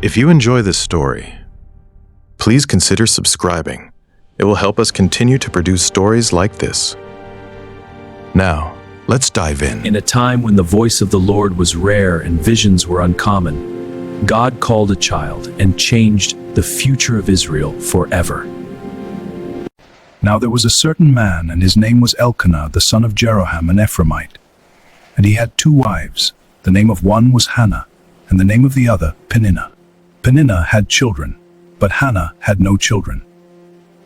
If you enjoy this story, please consider subscribing. It will help us continue to produce stories like this. Now, let's dive in. In a time when the voice of the Lord was rare and visions were uncommon, God called a child and changed the future of Israel forever. Now there was a certain man, and his name was Elkanah, the son of Jeroham, an Ephraimite. And he had 2 wives. The name of one was Hannah, and the name of the other Peninnah. Peninnah had children, but Hannah had no children.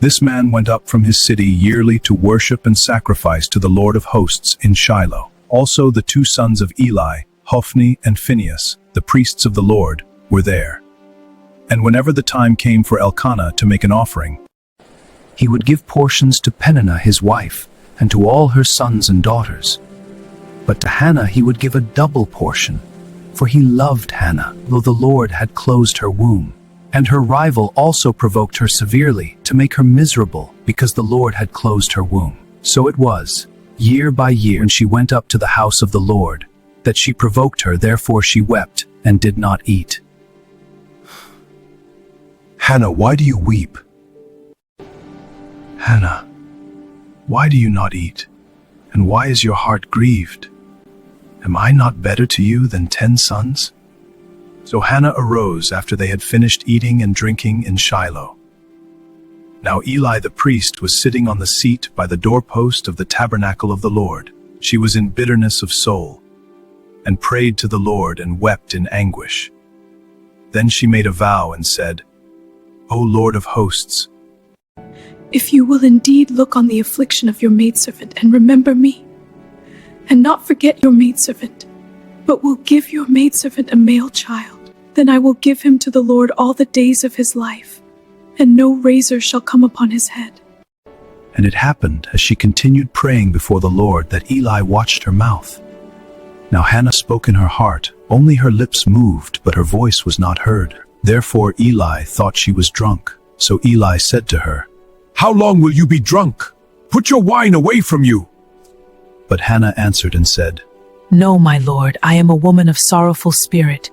This man went up from his city yearly to worship and sacrifice to the Lord of hosts in Shiloh. Also the 2 sons of Eli, Hophni and Phinehas, the priests of the Lord, were there. And whenever the time came for Elkanah to make an offering, he would give portions to Peninnah his wife, and to all her sons and daughters. But to Hannah he would give a double portion, for he loved Hannah, though the Lord had closed her womb. And her rival also provoked her severely, to make her miserable, because the Lord had closed her womb. So it was, year by year, when she went up to the house of the Lord, that she provoked her, therefore she wept, and did not eat. Hannah, why do you weep? Hannah, why do you not eat? And why is your heart grieved? Am I not better to you than 10 sons? So Hannah arose after they had finished eating and drinking in Shiloh. Now Eli the priest was sitting on the seat by the doorpost of the tabernacle of the Lord. She was in bitterness of soul, and prayed to the Lord and wept in anguish. Then she made a vow and said, O Lord of hosts, if you will indeed look on the affliction of your maidservant and remember me, and not forget your maidservant, but will give your maidservant a male child, then I will give him to the Lord all the days of his life, and no razor shall come upon his head. And it happened, as she continued praying before the Lord, that Eli watched her mouth. Now Hannah spoke in her heart, only her lips moved, but her voice was not heard. Therefore Eli thought she was drunk. So Eli said to her, How long will you be drunk? Put your wine away from you. But Hannah answered and said, No, my lord, I am a woman of sorrowful spirit.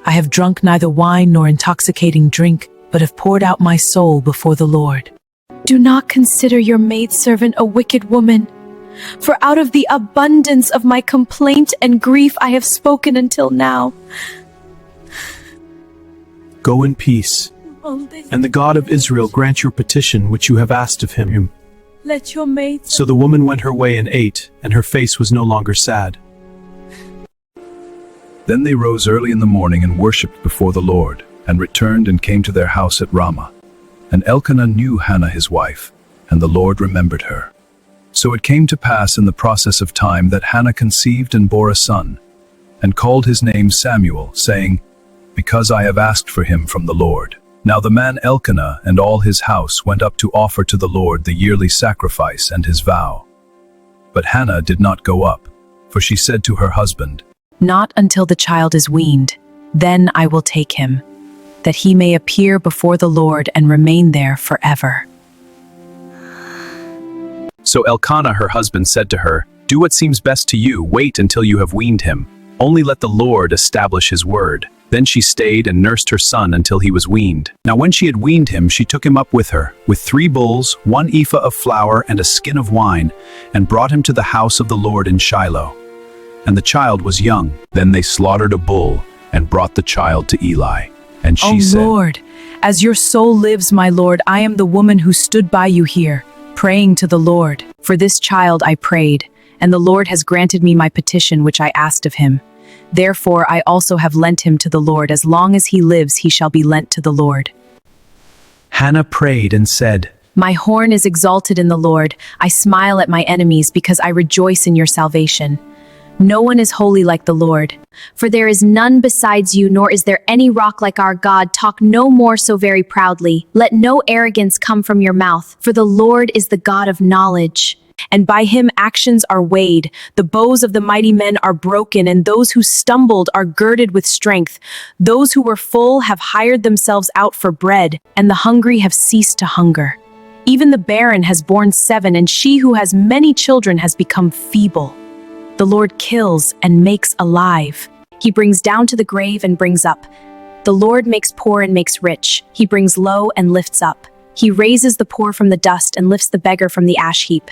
I have drunk neither wine nor intoxicating drink, but have poured out my soul before the Lord. Do not consider your maidservant a wicked woman, for out of the abundance of my complaint and grief I have spoken until now. Go in peace, and the God of Israel grant your petition which you have asked of him. Let your maid. So the woman went her way and ate, and her face was no longer sad. Then they rose early in the morning and worshipped before the Lord, and returned and came to their house at Ramah. And Elkanah knew Hannah his wife, and the Lord remembered her. So it came to pass in the process of time that Hannah conceived and bore a son, and called his name Samuel, saying, Because I have asked for him from the Lord. Now the man Elkanah and all his house went up to offer to the Lord the yearly sacrifice and his vow. But Hannah did not go up, for she said to her husband, Not until the child is weaned, then I will take him, that he may appear before the Lord and remain there forever. So Elkanah her husband said to her, Do what seems best to you, wait until you have weaned him. Only let the Lord establish his word. Then she stayed and nursed her son until he was weaned. Now when she had weaned him, she took him up with her, with 3 bulls, 1 ephah of flour, and a skin of wine, and brought him to the house of the Lord in Shiloh. And the child was young. Then they slaughtered a bull, and brought the child to Eli. And she said, O Lord, as your soul lives, my Lord, I am the woman who stood by you here, praying to the Lord. For this child I prayed, and the Lord has granted me my petition which I asked of him. Therefore I also have lent him to the Lord. As long as he lives, he shall be lent to the Lord. Hannah prayed and said, My horn is exalted in the Lord. I smile at my enemies because I rejoice in your salvation. No one is holy like the Lord. For there is none besides you, nor is there any rock like our God. Talk no more so very proudly. Let no arrogance come from your mouth, for the Lord is the God of knowledge. And by him actions are weighed. The bows of the mighty men are broken, and those who stumbled are girded with strength. Those who were full have hired themselves out for bread, and the hungry have ceased to hunger. Even the barren has borne 7, and she who has many children has become feeble. The Lord kills and makes alive. He brings down to the grave and brings up. The Lord makes poor and makes rich. He brings low and lifts up. He raises the poor from the dust and lifts the beggar from the ash heap,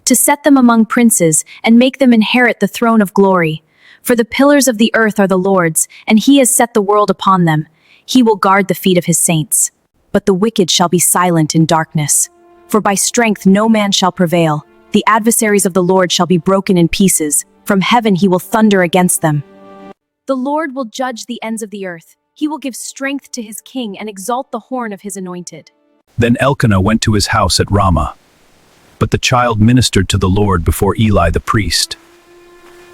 to set them among princes and make them inherit the throne of glory. For the pillars of the earth are the Lord's, and he has set the world upon them. He will guard the feet of his saints. But the wicked shall be silent in darkness. For by strength no man shall prevail. The adversaries of the Lord shall be broken in pieces. From heaven he will thunder against them. The Lord will judge the ends of the earth. He will give strength to his king and exalt the horn of his anointed. Then Elkanah went to his house at Ramah. But the child ministered to the Lord before Eli the priest.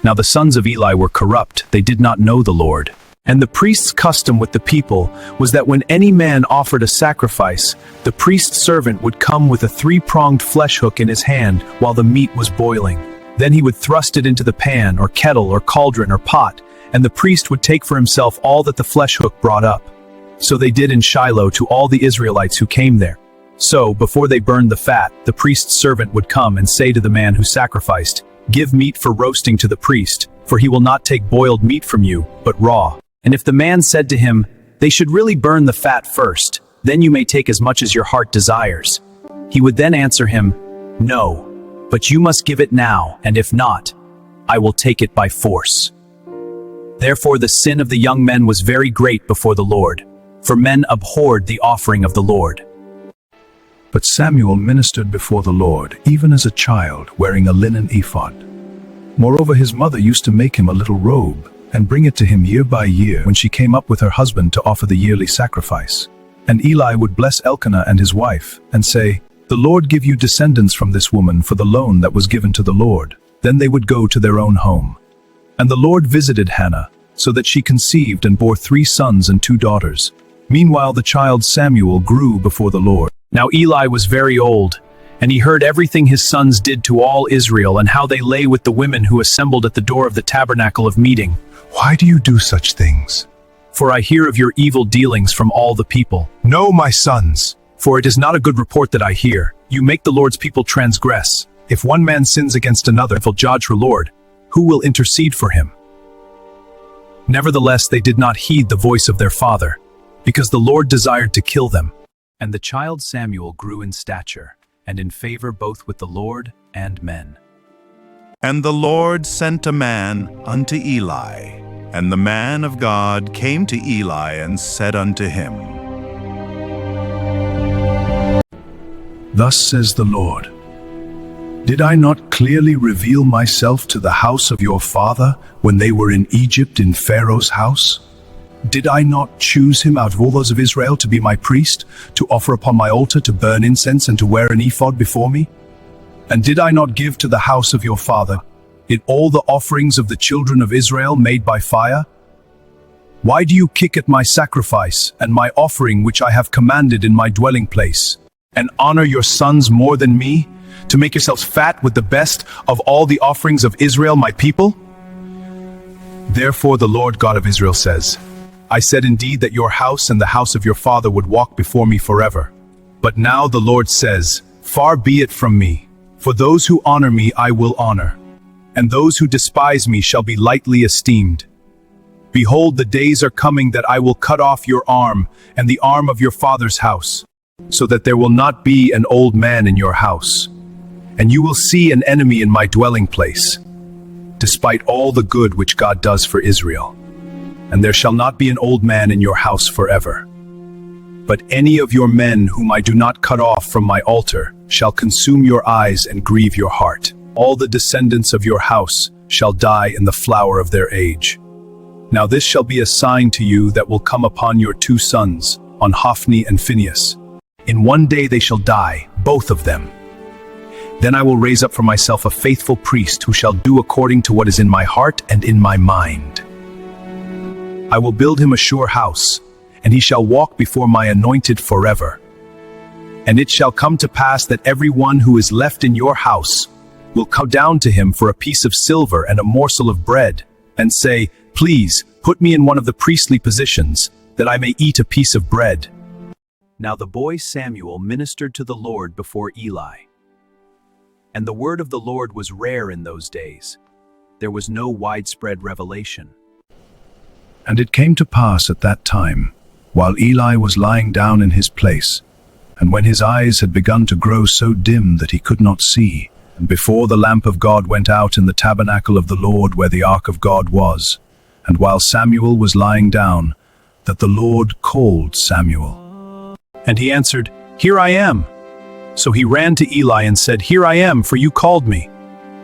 Now the sons of Eli were corrupt, they did not know the Lord. And the priest's custom with the people was that when any man offered a sacrifice, the priest's servant would come with a three-pronged flesh hook in his hand while the meat was boiling. Then he would thrust it into the pan or kettle or cauldron or pot, and the priest would take for himself all that the flesh hook brought up. So they did in Shiloh to all the Israelites who came there. So, before they burned the fat, the priest's servant would come and say to the man who sacrificed, "Give meat for roasting to the priest, for he will not take boiled meat from you, but raw." And if the man said to him, "They should really burn the fat first, then you may take as much as your heart desires," he would then answer him, "No, but you must give it now, and if not, I will take it by force." Therefore the sin of the young men was very great before the Lord, for men abhorred the offering of the Lord. But Samuel ministered before the Lord, even as a child, wearing a linen ephod. Moreover, his mother used to make him a little robe, and bring it to him year by year when she came up with her husband to offer the yearly sacrifice. And Eli would bless Elkanah and his wife, and say, "The Lord give you descendants from this woman for the loan that was given to the Lord." Then they would go to their own home. And the Lord visited Hannah, so that she conceived and bore 3 sons and 2 daughters. Meanwhile the child Samuel grew before the Lord. Now Eli was very old, and he heard everything his sons did to all Israel, and how they lay with the women who assembled at the door of the tabernacle of meeting. "Why do you do such things?" For I hear of your evil dealings from all the people. "No, my sons." For it is not a good report that I hear. You make the Lord's people transgress. If one man sins against another, will judge for Lord, who will intercede for him? Nevertheless, they did not heed the voice of their father, because the Lord desired to kill them. And the child Samuel grew in stature, and in favor both with the Lord and men. And the Lord sent a man unto Eli, and the man of God came to Eli and said unto him, "Thus says the Lord, did I not clearly reveal myself to the house of your father when they were in Egypt in Pharaoh's house? Did I not choose him out of all those of Israel to be my priest, to offer upon my altar, to burn incense, and to wear an ephod before me? And did I not give to the house of your father in all the offerings of the children of Israel made by fire? Why do you kick at my sacrifice and my offering which I have commanded in my dwelling place, and honor your sons more than me, to make yourselves fat with the best of all the offerings of Israel, my people? Therefore the Lord God of Israel says, I said indeed that your house and the house of your father would walk before me forever. But now the Lord says, far be it from me, for those who honor me I will honor, and those who despise me shall be lightly esteemed. Behold, the days are coming that I will cut off your arm and the arm of your father's house, so that there will not be an old man in your house. And you will see an enemy in my dwelling place, despite all the good which God does for Israel. And there shall not be an old man in your house forever. But any of your men whom I do not cut off from my altar shall consume your eyes and grieve your heart. All the descendants of your house shall die in the flower of their age. Now this shall be a sign to you that will come upon your 2 sons, on Hophni and Phinehas. In one day they shall die, both of them. Then I will raise up for myself a faithful priest who shall do according to what is in my heart and in my mind. I will build him a sure house, and he shall walk before my anointed forever. And it shall come to pass that every one who is left in your house will come down to him for a piece of silver and a morsel of bread, and say, please, put me in one of the priestly positions, that I may eat a piece of bread. Now the boy Samuel ministered to the Lord before Eli. And the word of the Lord was rare in those days. There was no widespread revelation. And it came to pass at that time, while Eli was lying down in his place, and when his eyes had begun to grow so dim that he could not see, and before the lamp of God went out in the tabernacle of the Lord where the ark of God was, and while Samuel was lying down, that the Lord called Samuel. And he answered, "Here I am." So he ran to Eli and said, "Here I am, for you called me."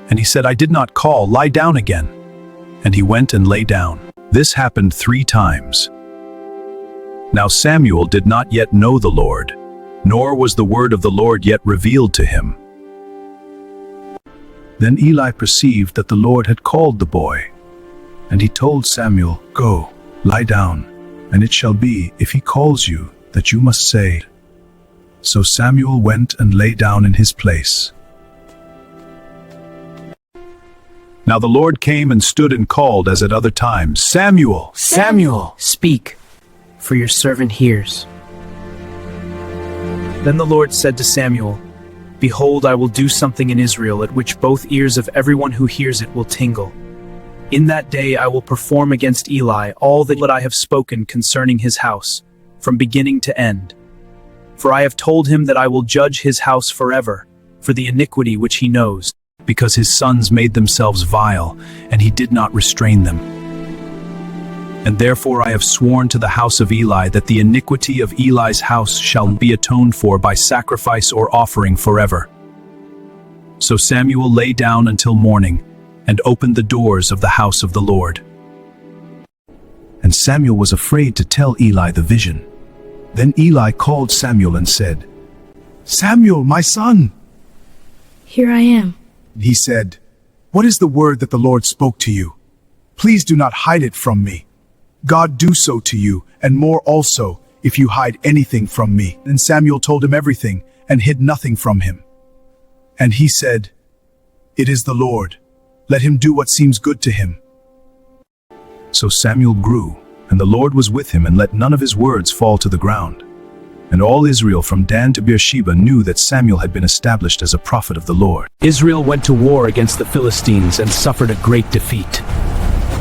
And he said, "I did not call, lie down again." And he went and lay down. This happened 3 times. Now Samuel did not yet know the Lord, nor was the word of the Lord yet revealed to him. Then Eli perceived that the Lord had called the boy. And he told Samuel, "Go, lie down, and it shall be, if he calls you, that you must say." So Samuel went and lay down in his place. Now the Lord came and stood and called as at other times, "Samuel!" Samuel, speak, for your servant hears. Then the Lord said to Samuel, Behold, I will do something in Israel at which both ears of everyone who hears it will tingle. In that day I will perform against Eli all that I have spoken concerning his house, from beginning to end. For I have told him that I will judge his house forever, for the iniquity which he knows, because his sons made themselves vile, and he did not restrain them. And therefore I have sworn to the house of Eli that the iniquity of Eli's house shall be atoned for by sacrifice or offering forever. So Samuel lay down until morning, and opened the doors of the house of the Lord. And Samuel was afraid to tell Eli the vision. Then Eli called Samuel and said, "Samuel, my son." Here I am. He said, "What is the word that the Lord spoke to you? Please do not hide it from me. God do so to you, and more also, if you hide anything from me." And Samuel told him everything, and hid nothing from him. And he said, "It is the Lord. Let him do what seems good to him." So Samuel grew, and the Lord was with him, and let none of his words fall to the ground. And all Israel from Dan to Beersheba knew that Samuel had been established as a prophet of the Lord. Israel went to war against the Philistines and suffered a great defeat.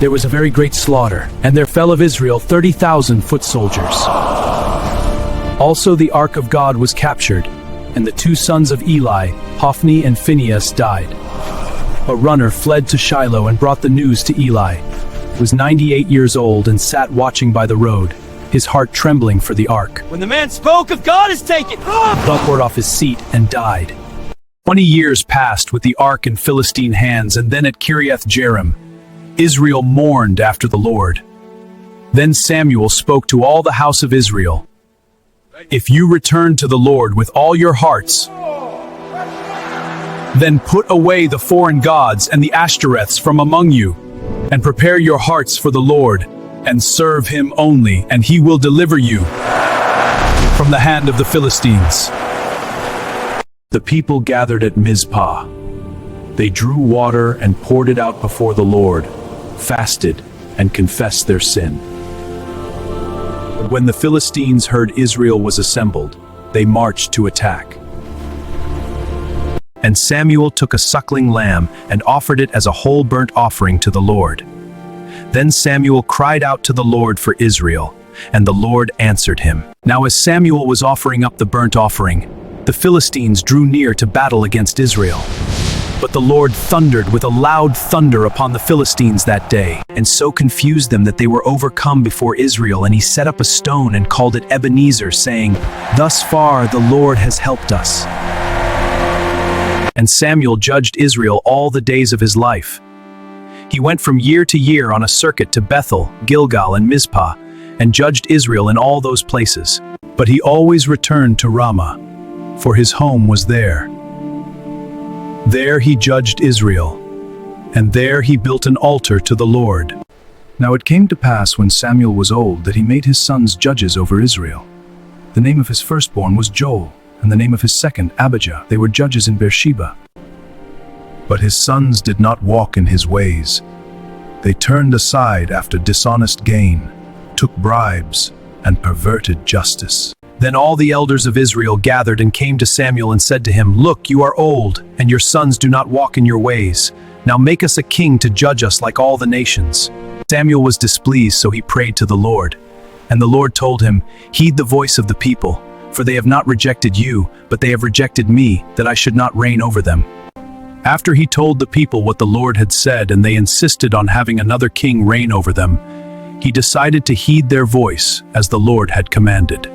There was a very great slaughter, and there fell of Israel 30,000 foot soldiers. Also the ark of God was captured, and the 2 sons of Eli, Hophni and Phinehas, died. A runner fled to Shiloh and brought the news to Eli. He was 98 years old and sat watching by the road, his heart trembling for the ark. When the man spoke of God is taken, Upward off his seat and died. 20 years passed with the ark in Philistine hands, and then at Kiriath Jearim, Israel mourned after the Lord. Then Samuel spoke to all the house of Israel, "If you return to the Lord with all your hearts, then put away the foreign gods and the Ashtoreths from among you, and prepare your hearts for the Lord, and serve him only, and he will deliver you from the hand of the Philistines." The people gathered at Mizpah. They drew water and poured it out before the Lord, fasted, and confessed their sin. When the Philistines heard Israel was assembled, they marched to attack. And Samuel took a suckling lamb and offered it as a whole burnt offering to the Lord. Then Samuel cried out to the Lord for Israel, and the Lord answered him. Now as Samuel was offering up the burnt offering, the Philistines drew near to battle against Israel. But the Lord thundered with a loud thunder upon the Philistines that day, and so confused them that they were overcome before Israel, and he set up a stone and called it Ebenezer, saying, "Thus far the Lord has helped us." And Samuel judged Israel all the days of his life. He went from year to year on a circuit to Bethel, Gilgal, and Mizpah, and judged Israel in all those places. But he always returned to Ramah, for his home was there. There he judged Israel, and there he built an altar to the Lord. Now it came to pass when Samuel was old that he made his sons judges over Israel. The name of his firstborn was Joel, and the name of his second Abijah. They were judges in Beersheba. But his sons did not walk in his ways. They turned aside after dishonest gain, took bribes, and perverted justice. Then all the elders of Israel gathered and came to Samuel and said to him, "Look, you are old, and your sons do not walk in your ways. Now make us a king to judge us like all the nations." Samuel was displeased, so he prayed to the Lord. And the Lord told him, "Heed the voice of the people, for they have not rejected you, but they have rejected me, that I should not reign over them." After he told the people what the Lord had said and they insisted on having another king reign over them, he decided to heed their voice as the Lord had commanded.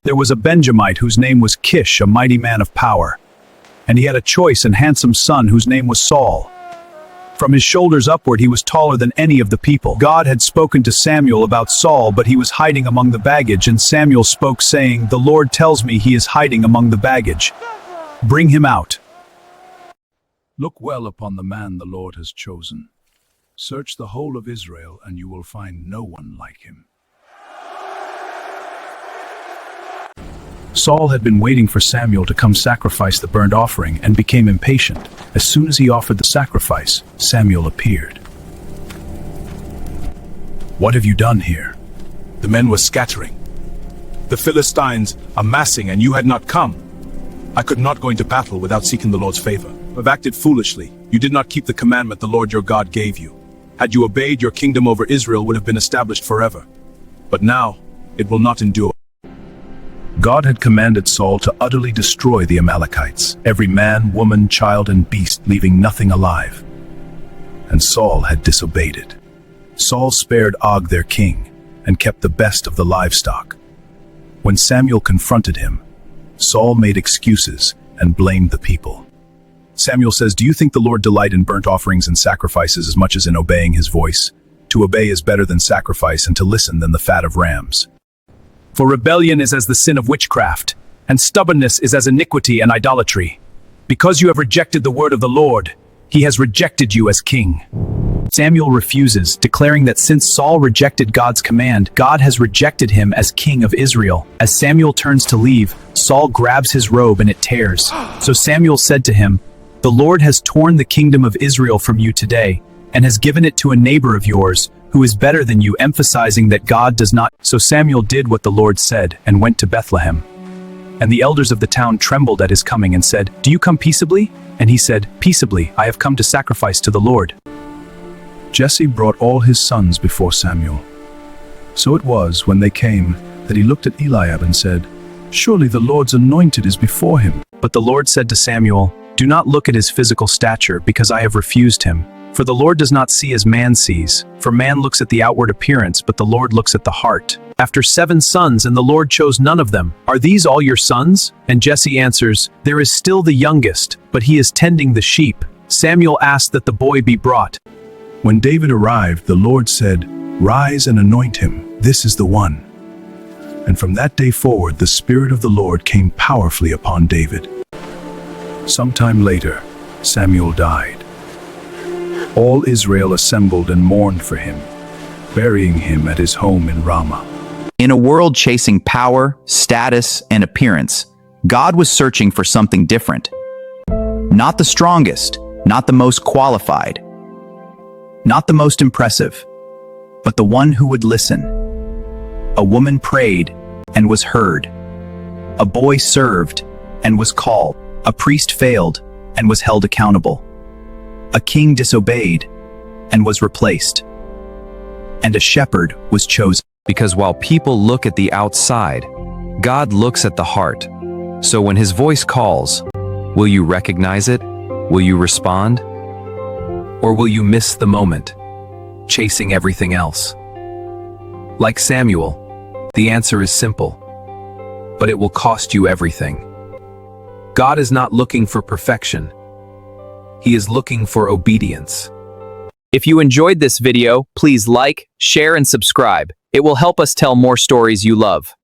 There was a Benjamite whose name was Kish, a mighty man of power. And he had a choice and handsome son whose name was Saul. From his shoulders upward he was taller than any of the people. God had spoken to Samuel about Saul, but he was hiding among the baggage, and Samuel spoke, saying, "The Lord tells me he is hiding among the baggage. Bring him out." Look well upon the man the Lord has chosen. Search the whole of Israel, and you will find no one like him. Saul had been waiting for Samuel to come sacrifice the burnt offering and became impatient. As soon as he offered the sacrifice, Samuel appeared. What have you done here? The men were scattering. The Philistines amassing, and you had not come. I could not go into battle without seeking the Lord's favor. You have acted foolishly. You did not keep the commandment the Lord your God gave you. Had you obeyed, your kingdom over Israel would have been established forever. But now, it will not endure. God had commanded Saul to utterly destroy the Amalekites, every man, woman, child, and beast, leaving nothing alive. And Saul had disobeyed it. Saul spared Og their king, and kept the best of the livestock. When Samuel confronted him, Saul made excuses and blamed the people. Samuel says, "Do you think the Lord delights in burnt offerings and sacrifices as much as in obeying his voice? To obey is better than sacrifice, and to listen than the fat of rams. For rebellion is as the sin of witchcraft, and stubbornness is as iniquity and idolatry. Because you have rejected the word of the Lord, he has rejected you as king." Samuel refuses, declaring that since Saul rejected God's command, God has rejected him as king of Israel. As Samuel turns to leave, Saul grabs his robe and it tears. So Samuel said to him, "The Lord has torn the kingdom of Israel from you today, and has given it to a neighbor of yours, who is better than you," emphasizing that God does not. So Samuel did what the Lord said and went to Bethlehem. And the elders of the town trembled at his coming and said, "Do you come peaceably?" And he said, "Peaceably, I have come to sacrifice to the Lord." Jesse brought all his sons before Samuel. So it was, when they came, that he looked at Eliab and said, "Surely the Lord's anointed is before him." But the Lord said to Samuel, "Do not look at his physical stature, because I have refused him. For the Lord does not see as man sees, for man looks at the outward appearance, but the Lord looks at the heart." After 7 sons, and the Lord chose none of them. "Are these all your sons?" And Jesse answers, "There is still the youngest, but he is tending the sheep." Samuel asked that the boy be brought. When David arrived, the Lord said, "Rise and anoint him. This is the one." And from that day forward, the Spirit of the Lord came powerfully upon David. Sometime later, Samuel died. All Israel assembled and mourned for him, burying him at his home in Ramah. In a world chasing power, status, and appearance, God was searching for something different. Not the strongest, not the most qualified, not the most impressive, but the one who would listen. A woman prayed and was heard. A boy served and was called. A priest failed and was held accountable. A king disobeyed and was replaced. And a shepherd was chosen. Because while people look at the outside, God looks at the heart. So when his voice calls, will you recognize it? Will you respond? Or will you miss the moment, chasing everything else? Like Samuel, the answer is simple, but it will cost you everything. God is not looking for perfection. He is looking for obedience. If you enjoyed this video, please like, share, and subscribe. It will help us tell more stories you love.